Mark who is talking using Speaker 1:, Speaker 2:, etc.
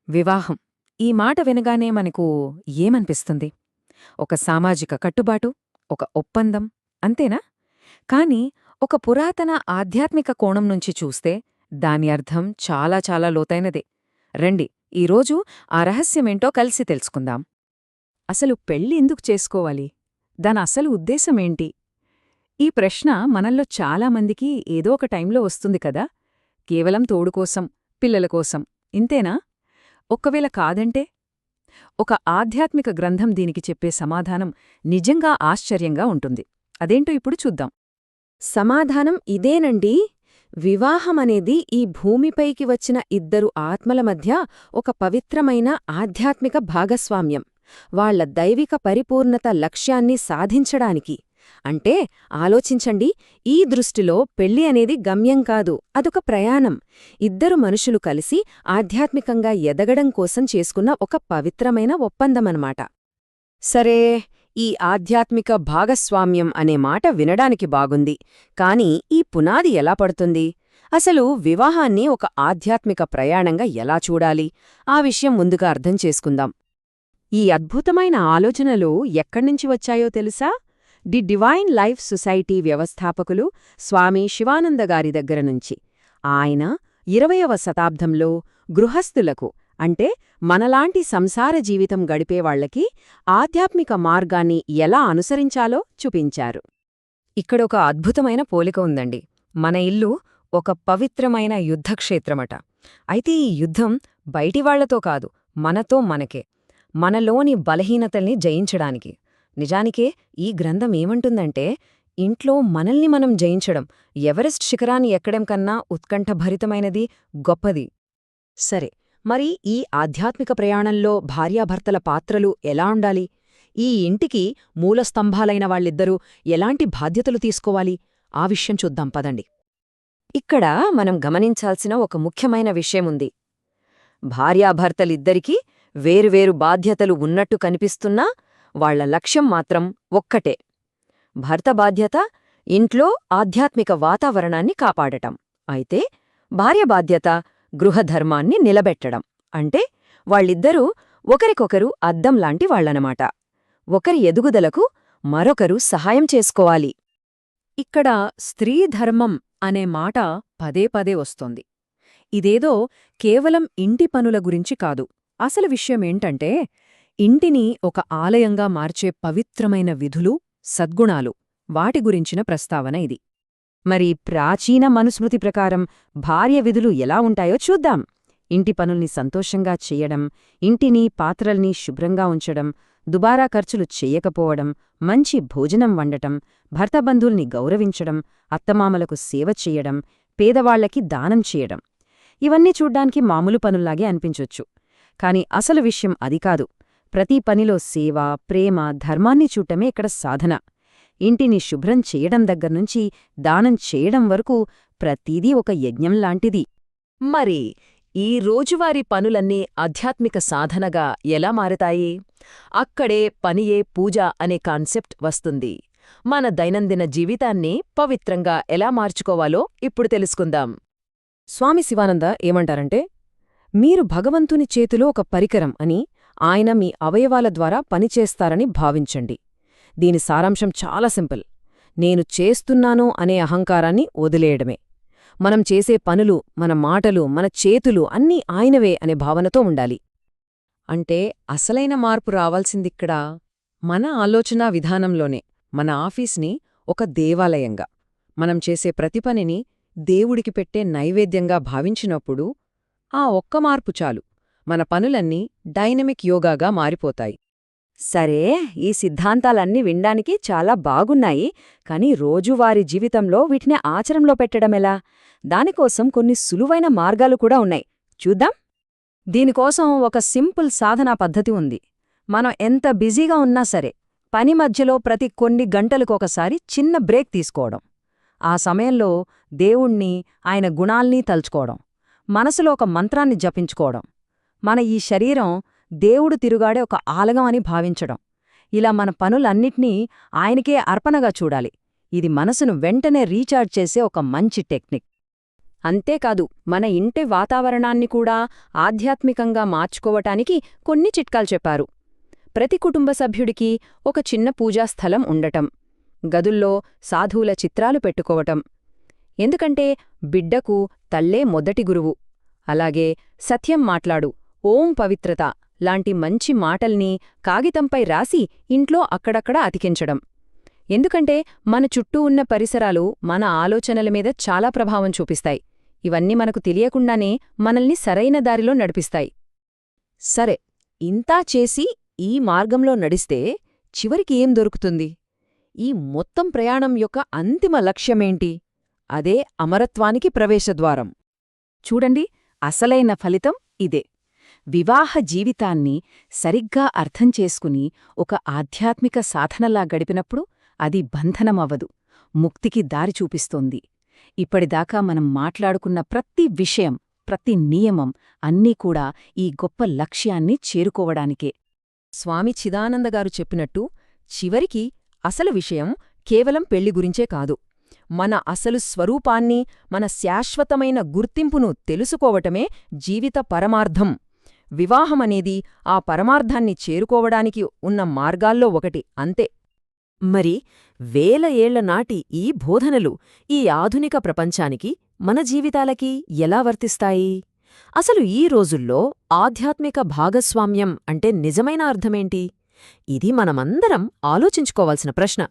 Speaker 1: వివాహం ఈ మాట వినగానే మనకు ఏమనిపిస్తుంది? ఒక సామాజిక కట్టుబాటు, ఒక ఒప్పందం అంతేనా? కాని ఒక పురాతన ఆధ్యాత్మిక కోణం నుంచి చూస్తే దాని అర్థం చాలా చాలా లోతైనదే. రండి, ఈరోజు ఆ రహస్యమేంటో కలిసి తెలుసుకుందాం.
Speaker 2: అసలు పెళ్లి ఎందుకు చేసుకోవాలి? దాని అసలు ఉద్దేశమేంటి? ఈ ప్రశ్న మనల్లో చాలామందికి ఏదో ఒక టైంలో వస్తుంది కదా. కేవలం తోడుకోసం, పిల్లల కోసం ఇంతేనా? ఒక్కవేళ కాదంటే? ఒక ఆధ్యాత్మిక గ్రంథం దీనికి చెప్పే సమాధానం నిజంగా ఆశ్చర్యంగా ఉంటుంది. అదేంటో ఇప్పుడు చూద్దాం.
Speaker 3: సమాధానం ఇదేనండి. వివాహమనేది ఈ భూమిపైకి వచ్చిన ఇద్దరు ఆత్మల మధ్య ఒక పవిత్రమైన ఆధ్యాత్మిక భాగస్వామ్యం, వాళ్ల దైవిక పరిపూర్ణత లక్ష్యాన్ని సాధించడానికి. అంటే ఆలోచించండి, ఈ దృష్టిలో పెళ్లి అనేది గమ్యం కాదు, అదొక ప్రయాణం. ఇద్దరు మనుషులు కలిసి ఆధ్యాత్మికంగా ఎదగడం కోసం చేసుకున్న ఒక పవిత్రమైన ఒప్పందమన్నమాట. సరే, ఈ ఆధ్యాత్మిక భాగస్వామ్యం అనే మాట వినడానికి బాగుంది, కాని ఈ పునాది ఎలా పడుతుంది? అసలు వివాహాన్ని ఒక ఆధ్యాత్మిక ప్రయాణంగా ఎలా చూడాలి? ఆ విషయం ముందుగా అర్థం చేసుకుందాం. ఈ అద్భుతమైన ఆలోచనలు ఎక్కడ్నుంచి వచ్చాయో తెలుసా? ది డివైన్ లైఫ్ సొసైటీ వ్యవస్థాపకులు స్వామి శివానంద గారి దగ్గర నుంచి. ఆయన 20వ శతాబ్దంలో గృహస్థులకు, అంటే మనలాంటి సంసార జీవితం గడిపేవాళ్లకి ఆధ్యాత్మిక మార్గాన్ని ఎలా అనుసరించాలో చూపించారు.
Speaker 1: ఇక్కడొక అద్భుతమైన పోలిక ఉందండి. మన ఇల్లు ఒక పవిత్రమైన యుద్ధక్షేత్రమట. అయితే ఈ యుద్ధం బయటివాళ్లతో కాదు, మనతో మనకే, మనలోని బలహీనతల్ని జయించడానికి. నిజానికే ఈ గ్రంథం ఏమంటుందంటే, ఇంట్లో మనల్ని మనం జయించడం ఎవరెస్ట్ శిఖరాన్ని ఎక్కడం కన్నా ఉత్కంఠభరితమైనది, గొప్పది.
Speaker 3: సరే, మరి ఈ ఆధ్యాత్మిక ప్రయాణంలో భార్యాభర్తల పాత్రలు ఎలా ఉండాలి? ఈ ఇంటికి మూలస్తంభాలైన వాళ్ళిద్దరూ ఎలాంటి బాధ్యతలు తీసుకోవాలి? ఆ విషయం చూద్దాం పదండి.
Speaker 1: ఇక్కడ మనం గమనించాల్సిన ఒక ముఖ్యమైన విషయముంది. భార్యాభర్తలిద్దరికీ వేరువేరు బాధ్యతలు ఉన్నట్టు కనిపిస్తున్నా వాళ్ల లక్ష్యం మాత్రం ఒక్కటే. భర్త బాధ్యత ఇంట్లో ఆధ్యాత్మిక వాతావరణాన్ని కాపాడటం అయితే, భార్య బాధ్యత గృహధర్మాన్ని నిలబెట్టడం. అంటే వాళ్ళిద్దరూ ఒకరికొకరు అద్దంలాంటి వాళ్లనమాట. ఒకరి ఎదుగుదలకు మరొకరు సహాయం చేసుకోవాలి.
Speaker 2: ఇక్కడ స్త్రీధర్మం అనే మాట పదే పదే వస్తోంది. ఇదేదో కేవలం ఇంటి పనుల గురించి కాదు. అసలు విషయమేంటంటే, ఇంటిని ఒక ఆలయంగా మార్చే పవిత్రమైన విధులు, సద్గుణాలు, వాటి గురించిన ప్రస్తావన ఇది.
Speaker 3: మరి ప్రాచీన మనుస్మృతి ప్రకారం భార్య విధులు ఎలా ఉంటాయో చూద్దాం. ఇంటి పనుల్ని సంతోషంగా చెయ్యడం, ఇంటిని పాత్రల్ని శుభ్రంగా ఉంచడం, దుబారా ఖర్చులు చెయ్యకపోవడం, మంచి భోజనం వండటం, భర్త బంధువుల్ని గౌరవించడం, అత్తమామలకు సేవ చెయ్యడం, పేదవాళ్లకి దానం చేయడం. ఇవన్నీ చూడ్డానికి మామూలు పనుల్లాగే అనిపించొచ్చు. కాని అసలు విషయం అది కాదు. ప్రతి పనిలో సేవ, ప్రేమ, ధర్మాన్ని చూడటమే ఇక్కడ సాధన. ఇంటిని శుభ్రం చేయడం దగ్గర్నుంచి దానం చేయడం వరకు ప్రతీదీ ఒక యజ్ఞంలాంటిది.
Speaker 2: మరి ఈ రోజువారీ పనులన్నీ ఆధ్యాత్మిక సాధనగా ఎలా మారతాయి? అక్కడే పనియే పూజ అనే కాన్సెప్ట్ వస్తుంది. మన దైనందిన జీవితాన్ని పవిత్రంగా ఎలా మార్చుకోవాలో ఇప్పుడు తెలుసుకుందాం.
Speaker 3: స్వామి శివానంద ఏమంటారంటే, మీరు భగవంతుని చేతిలో ఒక పరికరం అని, ఆయన మీ అవయవాల ద్వారా పనిచేస్తారని భావించండి. దీని సారాంశం చాలా సింపుల్. నేను చేస్తున్నాను అనే అహంకారాన్ని వదిలేయడమే. మనం చేసే పనులు, మన మాటలు, మన చేతులు అన్నీ ఆయనవే అనే భావనతో ఉండాలి.
Speaker 1: అంటే అసలైన మార్పు రావాల్సిందిక్కడ మన ఆలోచనా విధానంలోనే. మన ఆఫీస్ని ఒక దేవాలయంగా, మనం చేసే ప్రతి పనిని దేవుడికి పెట్టే నైవేద్యంగా భావించినప్పుడు ఆ ఒక్క మార్పు చాలు, మన పనులన్నీ డైనమిక్ యోగాగా మారిపోతాయి.
Speaker 3: సరే, ఈ సిద్ధాంతాలన్నీ వినడానికి చాలా బాగున్నాయి, కాని రోజువారీ జీవితంలో వీటిని ఆచరణలో పెట్టడమెలా? దానికోసం కొన్ని సులువైన మార్గాలు కూడా ఉన్నాయి, చూద్దాం. దీనికోసం ఒక సింపుల్ సాధనా పద్ధతి ఉంది. మనం ఎంత బిజీగా ఉన్నా సరే, పని మధ్యలో ప్రతి కొన్ని గంటలకొకసారి చిన్న బ్రేక్ తీసుకోవడం. ఆ సమయంలో దేవుణ్ణి, ఆయన గుణాల్ని తలుచుకోవడం, మనసులో ఒక మంత్రాన్ని జపించుకోవడం. మన ఈ శరీరం దేవుడు తిరుగాడే ఒక ఆలగం అని భావించడం. ఇలా మన పనులన్నిటినీ ఆయనకే అర్పణగా చూడాలి. ఇది మనసును వెంటనే రీఛార్జ్ చేసే ఒక మంచి టెక్నిక్. అంతేకాదు మన ఇంటి వాతావరణాన్ని కూడా ఆధ్యాత్మికంగా మార్చుకోవటానికి కొన్ని చిట్కాలు చెప్పారు. ప్రతి కుటుంబ సభ్యుడికి ఒక చిన్న పూజా స్థలం ఉండటం, గదుల్లో సాధువుల చిత్రాలు పెట్టుకోవటం. ఎందుకంటే బిడ్డకు తల్లే మొదటి గురువు. అలాగే సత్యం మాట్లాడు, ఓం పవిత్రత లాంటి మంచి మాటల్ని కాగితంపై రాసి ఇంట్లో అక్కడక్కడ అతికించడం. ఎందుకంటే మన చుట్టూ ఉన్న పరిసరాలు మన ఆలోచనల మీద చాలా ప్రభావం చూపిస్తాయి. ఇవన్నీ మనకు తెలియకుండానే మనల్ని సరైన దారిలో నడిపిస్తాయి.
Speaker 1: సరే, ఇంతా చేసి ఈ మార్గంలో నడిస్తే చివరికి ఏం దొరుకుతుంది? ఈ మొత్తం ప్రయాణం యొక్క అంతిమ లక్ష్యమేంటి? అదే అమరత్వానికి ప్రవేశద్వారం.
Speaker 2: చూడండి, అసలైన ఫలితం ఇదే. వివాహ జీవితాన్ని సరిగ్గా అర్థం చేసుకుని ఒక ఆధ్యాత్మిక సాధనలా గడిపినప్పుడు అది బంధనమవ్వదు, ముక్తికి దారి చూపిస్తోంది. ఇప్పటిదాకా మనం మాట్లాడుకున్న ప్రతి విషయం, ప్రతి నియమం అన్నీ కూడా ఈ గొప్ప లక్ష్యాన్ని చేరుకోవడానికే.
Speaker 1: స్వామి చిదానందగారు చెప్పినట్టు చివరికి అసలు విషయం కేవలం పెళ్లి గురించే కాదు. మన అసలు స్వరూపాన్ని, మన శాశ్వతమైన గుర్తింపును తెలుసుకోవటమే జీవిత పరమార్థం. వివాహమనేది ఆ పరమార్థాన్ని చేరుకోవడానికి ఉన్న మార్గాల్లో ఒకటి, అంతే.
Speaker 3: మరి వేల ఏళ్ల నాటి ఈ బోధనలు ఈ ఆధునిక ప్రపంచానికి, మన జీవితాలకి ఎలా వర్తిస్తాయి? అసలు ఈ రోజుల్లో ఆధ్యాత్మిక భాగస్వామ్యం అంటే నిజమైన అర్థమేంటి? ఇది మనమందరం ఆలోచించుకోవాల్సిన ప్రశ్న.